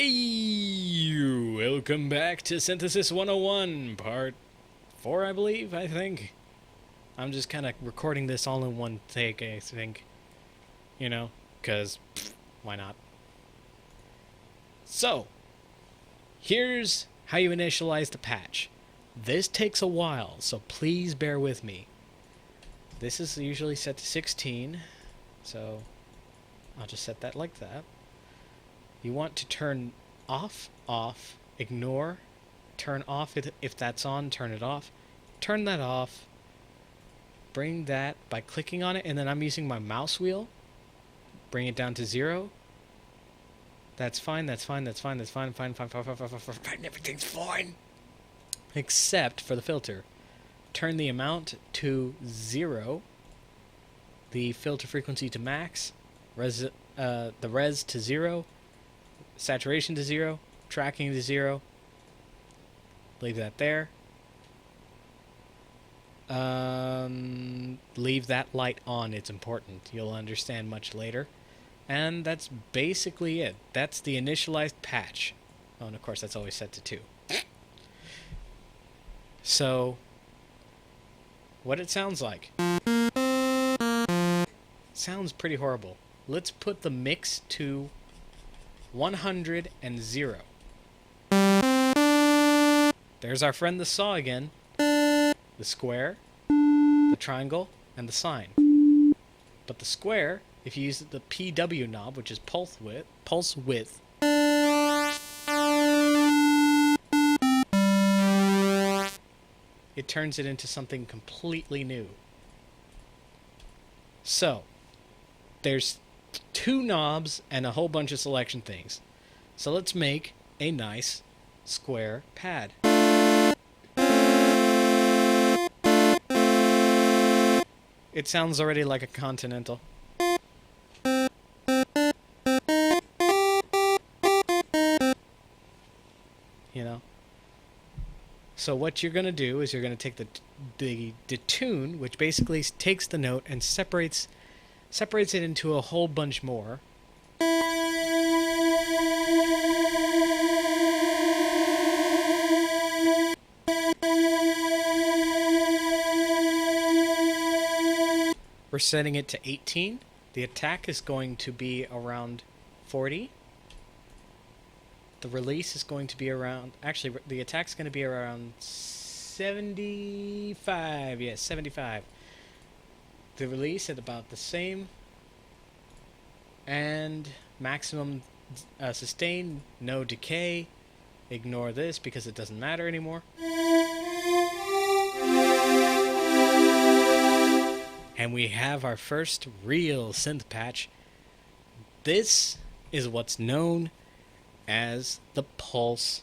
Hey, welcome back to Synthesis 101, part 4, I think. I'm just kind of recording this all in one take, I think. Because, why not? So, here's how you initialize the patch. This takes a while, so please bear with me. This is usually set to 16, so I'll just set that like that. You want to turn off, ignore, turn off if that's on, turn it off. Turn that off. Bring that by clicking on it, and then I'm using my mouse wheel. Bring it down to 0. That's fine, fine, everything's fine. Except for the filter. Turn the amount to 0. The filter frequency to max. The res to 0. Saturation to 0, tracking to 0. Leave that there. Leave that light on, it's important. You'll understand much later. And that's basically it. That's the initialized patch. Oh, and of course that's always set to 2. So, what it sounds like. Sounds pretty horrible. Let's put the mix to 100 and 0. There's our friend the saw again. The square, the triangle, and the sine. But the square, if you use the PW knob, which is pulse width, it turns it into something completely new. So, there's 2 knobs and a whole bunch of selection things. So let's make a nice square pad. It sounds already like a Continental. So what you're going to do is you're going to take the tune, which basically takes the note and separates it into a whole bunch more. We're setting it to 18. The attack is going to be around 40. The release is going to be around... Actually, the attack's going to be around 75. Yes, 75. The release at about the same. And maximum sustain, no decay. Ignore this because it doesn't matter anymore. And we have our first real synth patch. This is what's known as the pulse,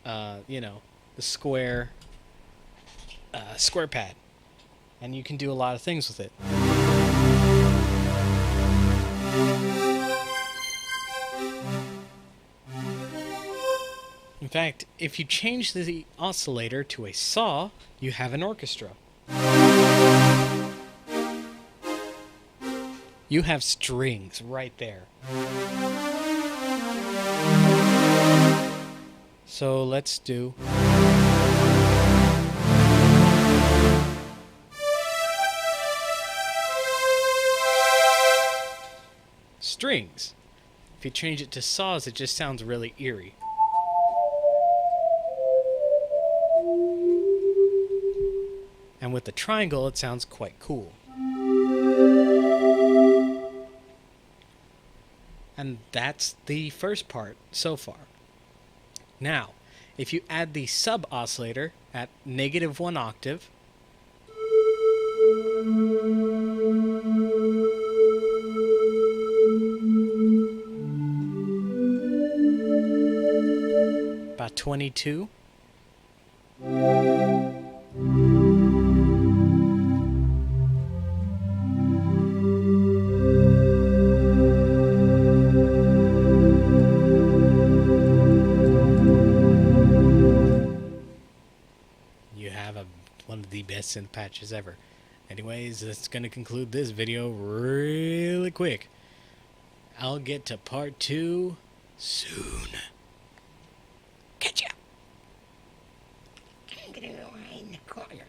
the square pad. And you can do a lot of things with it. In fact, if you change the oscillator to a saw, you have an orchestra. You have strings right there. So let's do... strings. If you change it to saws, it just sounds really eerie. And with the triangle, it sounds quite cool. And that's the first part so far. Now, if you add the sub-oscillator at -1 octave, about 22, one of the best synth patches ever. Anyways, that's going to conclude this video really quick. I'll get to part 2 soon. Catch ya! I'm gonna go hide in the corner.